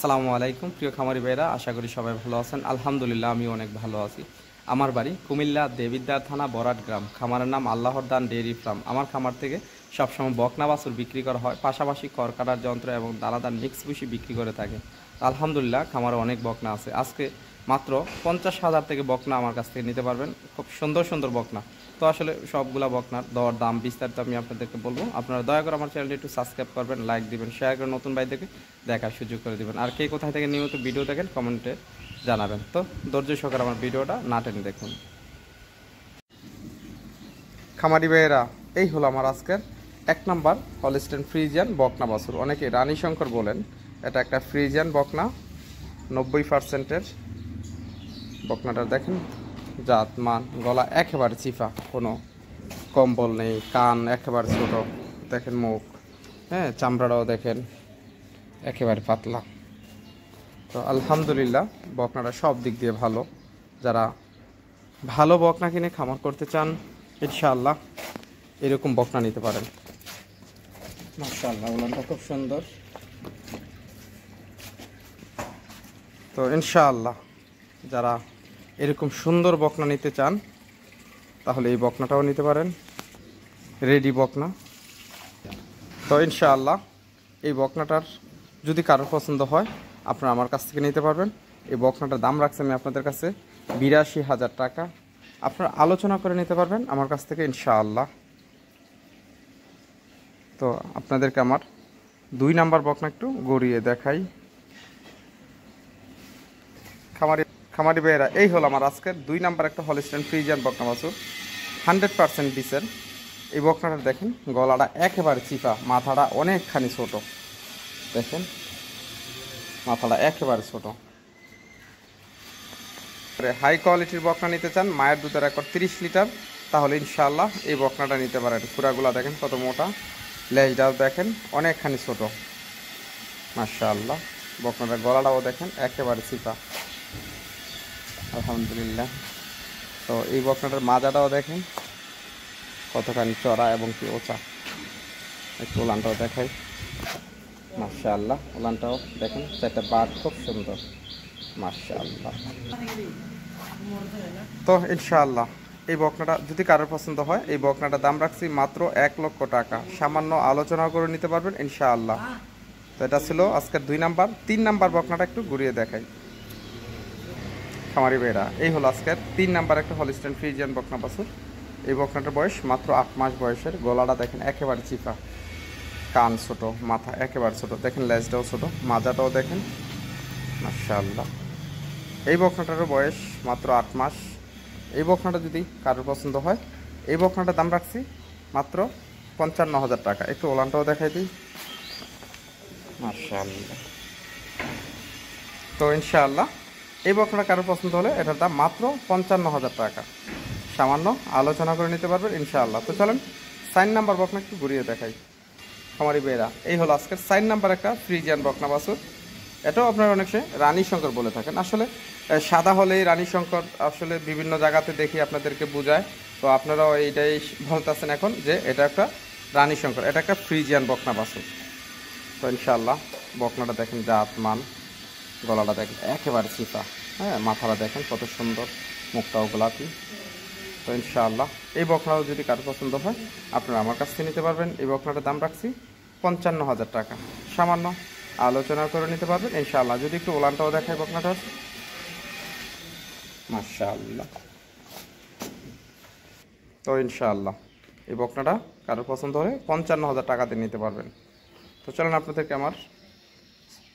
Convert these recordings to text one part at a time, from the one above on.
আসসালামু আলাইকুম প্রিয় খামারি ভাইরা, আশা করি সবাই ভালো আছেন। আলহামদুলিল্লাহ আমি অনেক ভালো আছি। আমার বাড়ি কুমিল্লা দেবিদ্বার থানা বরাট গ্রাম। খামারের নাম আল্লাহর দান ডেয়ারি ফার্ম। আমার খামার থেকে সবসময় বকনা বাছুর বিক্রি করা হয়, পাশাপাশি কর কাটার যন্ত্র এবং দানাদার মিক্স ভুসি বিক্রি করে থাকে। আলহামদুলিল্লাহ খামারে অনেক বকনা আছে। আজকে মাত্র 50,000 থেকে বকনা আমার কাছ থেকে নিতে পারবেন। খুব সুন্দর সুন্দর বকনা। তো আসলে সবগুলা বকনার দর দাম বিস্তারিত আমি আপনাদেরকে বলবো। আপনারা দয়া করে আমার চ্যানেলটি একটু সাবস্ক্রাইব করবেন, লাইক দিবেন, শেয়ার করে নতুন ভাইদেরকে দেখার সুযোগ করে দিবেন। আর কে কোথায় থেকে নিয়মিত ভিডিও দেখেন কমেন্টে জানাবেন। তো ধৈর্য সহকারে আমার ভিডিওটা না টেনে দেখুন। খামারি ভাইয়েরা, এই হলো আমার আজকের 1 নম্বর হলস্টেইন ফ্রিজিয়ান বকনা বাছুর। অনেকে রানী শঙ্কর বলেন। এটা একটা ফ্রিজিয়ান বকনা, 90%-এর বকনাটা দেখেন, জাত মান, গলা একেবারে চিফা, কোনো কম্বল নেই, কান একেবারে ছোট, দেখেন মুখ, হ্যাঁ চামড়াটাও দেখেন একেবারে পাতলা। তো আলহামদুলিল্লাহ বকনাটা সব দিক দিয়ে ভালো। যারা ভালো বকনা কিনে খামার করতে চান ইনশাআল্লাহ এরকম বকনা নিতে পারেন। মাশাআল্লাহ উলানটা খুব সুন্দর। তো ইনশাআল্লাহ যারা এরকম সুন্দর বকনা নিতে চান তাহলে এই বকনাটাও নিতে পারেন, রেডি বকনা। তো ইনশাআল্লাহ এই বকনাটার যদি কারোর পছন্দ হয় আপনারা আমার কাছ থেকে নিতে পারবেন। এই বকনাটার দাম রাখছি আমি আপনাদের কাছে 82,000 টাকা। আপনারা আলোচনা করে নিতে পারবেন আমার কাছ থেকে ইনশাআল্লাহ। তো আপনাদেরকে আমার 2 নাম্বার বকনা একটু গড়িয়ে দেখাই। খামারি ভাইয়েরা, এই হলো আমার আজকের 2 নাম্বার একটা হলস্টেইন ফ্রিজিয়ান বকনা বাছুর, 100% ডিসেল। এই বকনাটা দেখেন গলাটা একেবারে চিপা, মাথাটা অনেকখানি ছোট, দেখেন মাথাটা একেবারে ছোট। হাই কোয়ালিটির বকনা নিতে চান, মায়ের দুধের রেকর্ড 30 লিটার, তাহলে ইনশাআল্লাহ এই বকনাটা নিতে পারেন। খুরাগুলা দেখেন কত মোটা, লেজটাও দেখেন অনেকখানি ছোট। মাশাআল্লাহ বকনাটার গলাটাও দেখেন একেবারে চিপা, আলহামদুলিল্লাহ। তো এই বকনাটার মাজাটাও দেখেন কতখানি চড়া এবং কি ওচা। একটু উলানটাও দেখাই, মাশাআল্লাহ উলানটাও দেখেন, চারটা বাট খুব সুন্দর, মাশাআল্লাহ। তো ইনশাআল্লাহ এই বকনাটা যদি কারোর পছন্দ হয়, এই বকনাটার দাম রাখছি মাত্র 1 লক্ষ টাকা। সামান্য আলোচনা করে নিতে পারবেন ইনশাআল্লাহ। তো এটা ছিল আজকের 2 নাম্বার। 3 নাম্বার বকনাটা একটু ঘুরিয়ে দেখাই। খামারি ভাইরা, এই হলো আজকের 3 নাম্বার একটা হলস্টেইন ফ্রিজিয়ান বকনা বাছুর। এই বকনাটার বয়স মাত্র 8 মাস বয়সের। গলাটা দেখেন একেবারে চিপা, কান ছোট, মাথা একেবারে ছোট, দেখেন লেজটাও ছোট, মাজাটাও দেখেন মাশাআল্লাহ। এই বকনাটারও বয়স মাত্র 8 মাস। এই বকনাটা যদি কারোর পছন্দ হয়, এই বকনাটার দাম রাখছি মাত্র 55,000 টাকা। একটু ওলানটাও দেখাই দিই, মাশাআল্লাহ। তো ইনশাআল্লাহ এই বকনাটা কারোর পছন্দ হলে এটার দাম মাত্র 55,000 টাকা। সামান্য আলোচনা করে নিতে পারবেন ইনশাআল্লাহ। তো চলেন 4 নাম্বার বকনা একটু ঘুরিয়ে দেখাই। খামারি ভাইরা, এই হলো আজকের 4 নাম্বার একটা ফ্রিজিয়ান বকনা বাছুর। এটাও আপনারা অনেক সময় রানী শঙ্কর বলে থাকেন। আসলে সাদা হলেই রানী শঙ্কর আসলে বিভিন্ন জায়গাতে দেখি আপনাদেরকে বোঝায়। তো আপনারাও এইটাই বলতেছেন এখন যে এটা একটা রানী শঙ্কর, এটা একটা ফ্রিজিয়ান বকনা বাছুর। তো ইনশাআল্লাহ বকনাটা দেখেন জাত মান, গলাটা দেখেন একেবারে চিপা, হ্যাঁ মাথাটা দেখেন কত সুন্দর, মুখটাও গোলাপি। তো ইনশাআল্লাহ এই বকনাও যদি কারো পছন্দ হয় আপনারা আমার কাছ থেকে নিতে পারবেন। এই বকনাটার দাম রাখছি 55,000 টাকা, সামান্য আলোচনা করে নিতে পারবেন ইনশাআল্লাহ। যদি একটু ওলানটাও দেখায় বকনাটার, মাশাআল্লাহ। তো ইনশাআল্লাহ এই বকনাটা কারো পছন্দ হলে 55,000 টাকা দিয়ে নিতে পারবেন। তো চলেন আপনাদেরকে আমার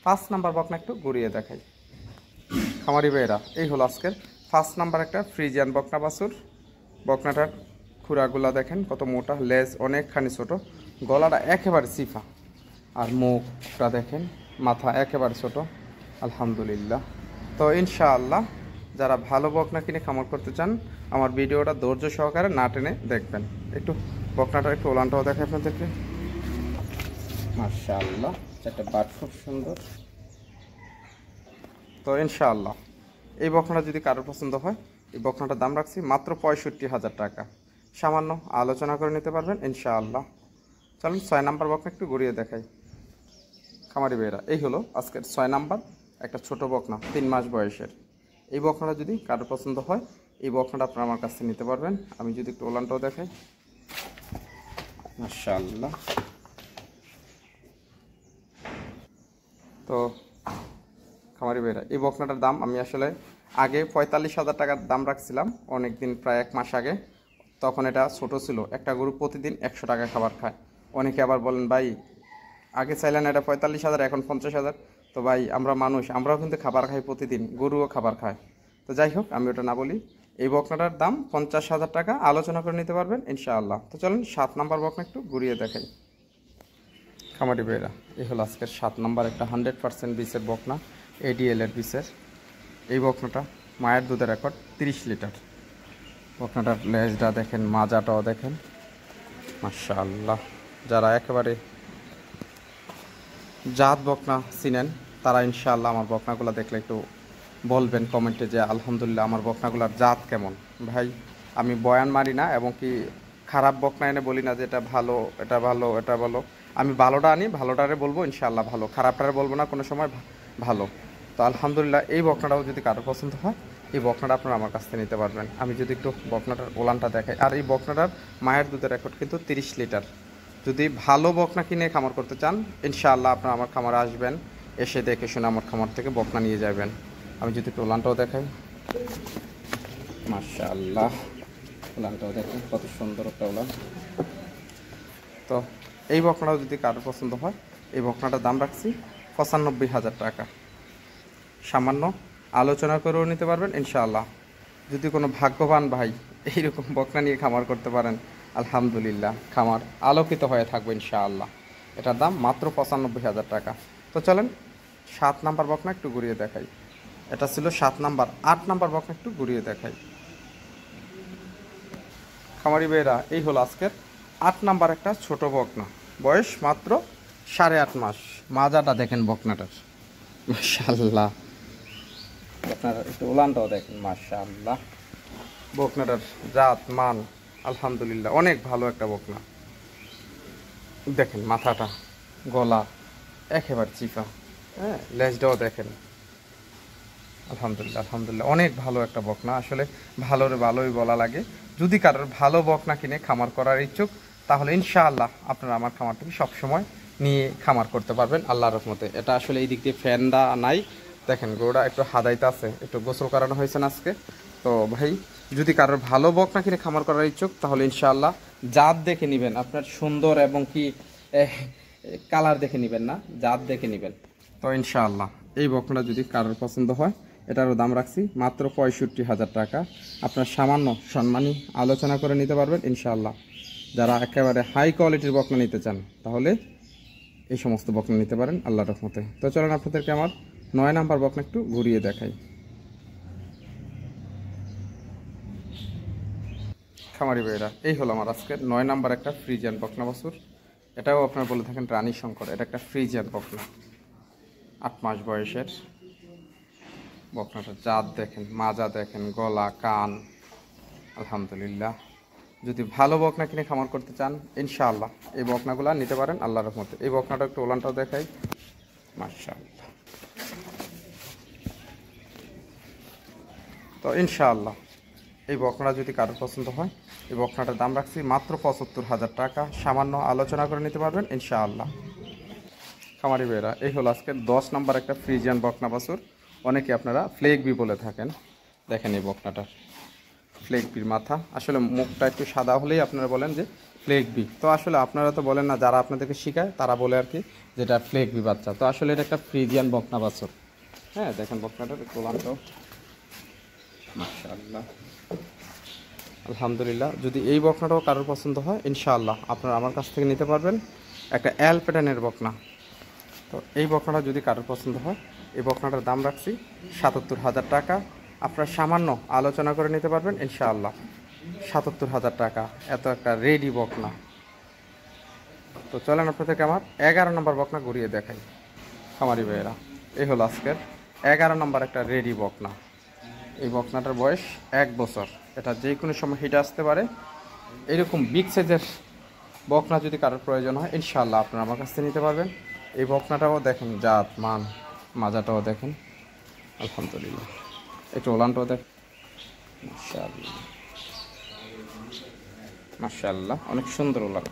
5 নাম্বার বকনা একটু ঘুরিয়ে দেখাই। খামারি ভাইয়েরা, এই হলো আজকের 5 নাম্বার একটা ফ্রিজিয়ান বকনা বাছুর। বকনাটার খুরাগুলা দেখেন কত মোটা, লেজ অনেকখানি ছোট, গলাটা একেবারে চিফা, আর মুখটা দেখেন, মাথা একেবারে ছোট, আলহামদুলিল্লাহ। তো ইনশাআল্লাহ যারা ভালো বকনা কিনে খামার করতে চান আমার ভিডিওটা ধৈর্য সহকারে না টেনে দেখবেন। একটু বকনাটার একটু ওলানটাও দেখে আপনাদেরকে, মাশাআল্লাহ, একটা বাট খুব সুন্দর। তো ইনশাআল্লাহ এই বকনাটা যদি কারোর পছন্দ হয় এই বকনাটার দাম রাখছি মাত্র 65,000 টাকা, সামান্য আলোচনা করে নিতে পারবেন ইনশাআল্লাহ। চলুন 6 নাম্বার বকনা একটু ঘুরিয়ে দেখাই। খামারি ভাইয়েরা, এই হলো আজকের 6 নাম্বার একটা ছোট বকনা, 3 মাস বয়সের। এই বকনাটা যদি কারোর পছন্দ হয় এই বকনাটা আপনারা আমার কাছ থেকে নিতে পারবেন। আমি যদি একটু ওলানটাও দেখাই, মাশাআল্লাহ। তো খামারি ভাইরা, এই বকনাটার দাম আমি আসলে আগে 45,000 টাকার দাম রাখছিলাম অনেক দিন, প্রায় 1 মাস আগে। তখন এটা ছোট ছিল, একটা গরু প্রতিদিন 100 টাকা খাবার খায়। অনেকে আবার বলেন ভাই আগে চাইলেন এটা 45,000 এখন 50,000। তো ভাই আমরা মানুষ, আমরাও কিন্তু খাবার খাই প্রতিদিন, গরুও খাবার খায়। তো যাই হোক আমি ওটা না বলি, এই বকনাটার দাম 50,000 টাকা, আলোচনা করে নিতে পারবেন ইনশাআল্লাহ। তো চলুন 7 নাম্বার বকনা একটু ঘুরিয়ে দেখাই। খামারি ভাইরা, এই হলো আজকের 7 নাম্বার একটা 100% বিচের বকনা, ADL এর বিচের। এই বকনাটা মায়ের দুধের রেকর্ড 30 লিটার। বকনাটার লেজটা দেখেন, মাজাটাও দেখেন, মাশাআল্লাহ। যারা একেবারে জাত বকনা চিনেন তারা ইনশাআল্লাহ আমার বকনাগুলো দেখলে একটু বলবেন কমেন্টে যে আলহামদুলিল্লাহ আমার বকনাগুলার জাত কেমন। ভাই আমি বয়ান মারি না এবং কি খারাপ বকনা এনে বলি না যে এটা ভালো, এটা ভালো, এটা ভালো। আমি ভালোটা আনি, ভালোটারে বলবো ইনশাআল্লাহ ভালো, খারাপটারে বলবো না কোনো সময় ভালো। তো আলহামদুলিল্লাহ এই বকনাটাও যদি কারো পছন্দ হয় এই বকনাটা আপনারা আমার কাছ থেকে নিতে পারবেন। আমি যদি একটু বকনাটার ওলানটা দেখাই, আর এই বকনাটার মায়ের দুধের রেকর্ড কিন্তু 30 লিটার। যদি ভালো বকনা কিনে খামার করতে চান ইনশাআল্লাহ আপনারা আমার খামারে আসবেন, এসে দেখে শুনে আমার খামার থেকে বকনা নিয়ে যাবেন। আমি যদি একটু ওলানটাও দেখাই, মাশাআল্লাহ, ওলানটাও দেখেন কত সুন্দর একটা ওলান। তো এই বকনাটাও যদি কারোর পছন্দ হয় এই বকনাটার দাম রাখছি 95,000 টাকা, সামান্য আলোচনা করেও নিতে পারবেন ইনশাআল্লাহ। যদি কোনো ভাগ্যবান ভাই এইরকম বকনা নিয়ে খামার করতে পারেন আলহামদুলিল্লাহ, খামার আলোকিত হয়ে থাকবে ইনশাআল্লাহ। এটার দাম মাত্র 95,000 টাকা। তো চলেন 7 নাম্বার বকনা একটু ঘুরিয়ে দেখাই। এটা ছিল 7 নাম্বার। 8 নাম্বার বকনা একটু ঘুরিয়ে দেখাই। খামারি ভাইরা, এই হলো আজকের 8 নাম্বার একটা ছোট বকনা, বয়স মাত্র 8.5 মাস। মাজাটা দেখেন বকনাটার, মাশাআল্লাহ। আপনারা একটু ওলানটাও দেখেন, মাশাআল্লাহ। বকনাটার জাত মান আলহামদুলিল্লাহ অনেক ভালো একটা বকনা। দেখেন মাথাটা, গলা একেবারে চিপা, হ্যাঁ লেজটাও দেখেন, আলহামদুলিল্লাহ আলহামদুলিল্লাহ অনেক ভালো একটা বকনা। আসলে ভালোর ভালোই বলা লাগে। যদি কারোর ভালো বকনা কিনে খামার করার ইচ্ছুক তাহলে ইনশাআল্লাহ আপনারা আমার খামার থেকে সবসময় নিয়ে খামার করতে পারবেন আল্লাহর রহমতে। এটা আসলে এই দিক দিয়ে ফ্যানটা নাই, দেখেন গরুটা একটু হাদাইতে আছে, একটু গোসল করানো হয়েছে না আজকে। তো ভাই যদি কারোর ভালো বকনা কিনে খামার করার ইচ্ছুক তাহলে ইনশাআল্লাহ জাত দেখে নেবেন, আপনার সুন্দর এবং কি কালার দেখে নেবেন না, জাত দেখে নেবেন। তো ইনশাআল্লাহ এই বকনাটা যদি কারোর পছন্দ হয় এটারও দাম রাখছি মাত্র 65,000 টাকা। আপনার সামান্য সম্মানী আলোচনা করে নিতে পারবেন ইনশাআল্লাহ। যারা একেবারে হাই কোয়ালিটির বকনা নিতে চান তাহলে এই সমস্ত বকনা নিতে পারেন আল্লাহর রহমতে। তো চলেন আপনাদেরকে আমার 9 নাম্বার বকনা একটু ঘুরিয়ে দেখাই। খামারি ভাইরা, এই হলো আমার আজকের 9 নাম্বার একটা ফ্রিজিয়ান বকনা বাছুর। এটাও আপনারা বলে থাকেন রানী শঙ্কর, এটা একটা ফ্রিজিয়ান বকনা। 8 মাস বয়সের বকনাটার জাত দেখেন, মাজা দেখেন, গলা, কান, আলহামদুলিল্লাহ। যদি ভালো বকনা কিনে খামার করতে চান ইনশাআল্লাহ এই বকনাগুলো নিতে পারেন আল্লাহর রহমতে। এই বকনাটা একটু ওলানটাও দেখাই, মাশাআল্লাহ। তো ইনশাআল্লাহ এই বকনাটা যদি কারোর পছন্দ হয়, এই বকনাটার দাম রাখছি মাত্র 75,000 টাকা। সামান্য আলোচনা করে নিতে পারবেন ইনশাআল্লাহ। খামারি ভাইরা, এই হলো আজকে 10 নম্বর একটা ফ্রিজিয়ান বকনা বাছুর। অনেকে আপনারা ফ্লেক বি বলে থাকেন। দেখেন এই বকনাটার ফ্লেক বির মাথা, আসলে মুখটা একটু সাদা হলেই আপনারা বলেন যে ফ্লেক বি। তো আসলে আপনারা তো বলেন না, যারা আপনাদেরকে শেখায় তারা বলে আর কি যেটা ফ্লেক বি বাচ্চা। তো আসলে এটা একটা ফ্রিজিয়ান বকনা বাছুর। হ্যাঁ, দেখেন বকনাটার গোলানটাও মাশাআল্লাহ, আলহামদুলিল্লাহ। যদি এই বকনাটাও কারোর পছন্দ হয় ইনশাআল্লাহ আপনারা আমার কাছ থেকে নিতে পারবেন। একটা এল প্যাটার্নের বকনা। তো এই বকনাটা যদি কারোর পছন্দ হয়, এই বকনাটার দাম রাখছি 77,000 টাকা। আপনারা সামান্য আলোচনা করে নিতে পারবেন ইনশাআল্লাহ। 77,000 টাকা, এত একটা রেডি বকনা। তো চলেন আপনাদেরকে আমার 11 নম্বর বকনা ঘুরিয়ে দেখাই। খামারি ভাইয়েরা, এই হলো আজকের 11 নম্বর একটা রেডি বকনা। এই বকনাটার বয়স 1 বছর। এটা যে কোনো সময় হিটে আসতে পারে। এরকম বিগ সাইজের বকনা যদি কারোর প্রয়োজন হয় ইনশাআল্লাহ আপনারা আমার কাছ থেকে নিতে পারবেন। এই বকনাটাও দেখেন, জাত মান, মাজাটাও দেখেন, আলহামদুলিল্লাহ। একটু ওলানটাও দেখেন, মাশাআল্লাহ মাশাআল্লাহ, অনেক সুন্দর ওলান।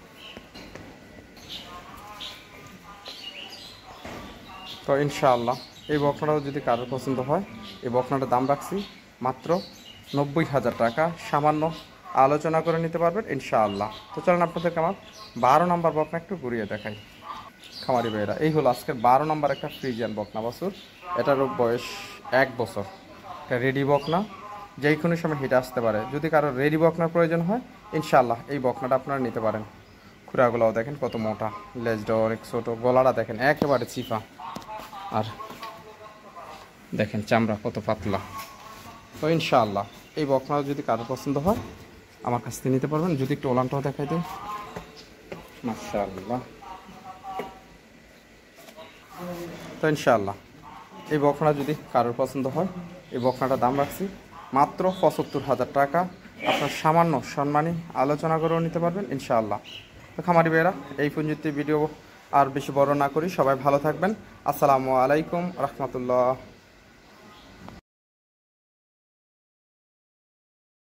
তো ইনশাআল্লাহ এই বকনাটাও যদি কারোর পছন্দ হয়, এই বকনাটার দাম রাখছি মাত্র 90,000 টাকা। সামান্য আলোচনা করে নিতে পারবেন ইনশাআল্লাহ। তো চলেন আপনাদেরকে আমার 12 নম্বর বকনা একটু ঘুরিয়ে দেখাই। খামারি ভাইয়েরা, এই হলো আজকের 12 নম্বর একটা ফ্রিজিয়ান বকনা বাছুর। এটারও বয়স 1 বছর। একটা রেডি বকনা, যেই কোনো সময় হিটে আসতে পারে। যদি কারো রেডি বকনার প্রয়োজন হয় ইনশাআল্লাহ এই বকনাটা আপনারা নিতে পারেন। খুঁড়াগুলোও দেখেন কত মোটা, লেজটাও অনেক ছোটো, গলাটা দেখেন একেবারে চিপা, আর দেখেন চামড়া কত পাতলা। তো ইনশাআল্লাহ এই বকনা যদি কারোর পছন্দ হয় আমার কাছ থেকে নিতে পারবেন। যদি একটু ওলানটাও দেখাই দিন, মাশাআল্লাহ। তো ইনশাআল্লাহ এই বকনা যদি কারোর পছন্দ হয়, এই বকনাটার দাম রাখছি মাত্র 75,000 টাকা। আপনার সামান্য সম্মানী আলোচনা করেও নিতে পারবেন ইনশাআল্লাহ। তো খামারি ভাইয়েরা, এই পর্যন্ত ভিডিও আর বেশি বড় না করি, সবাই ভালো থাকবেন। আসসালামু আলাইকুম রহমতুল্লাহ।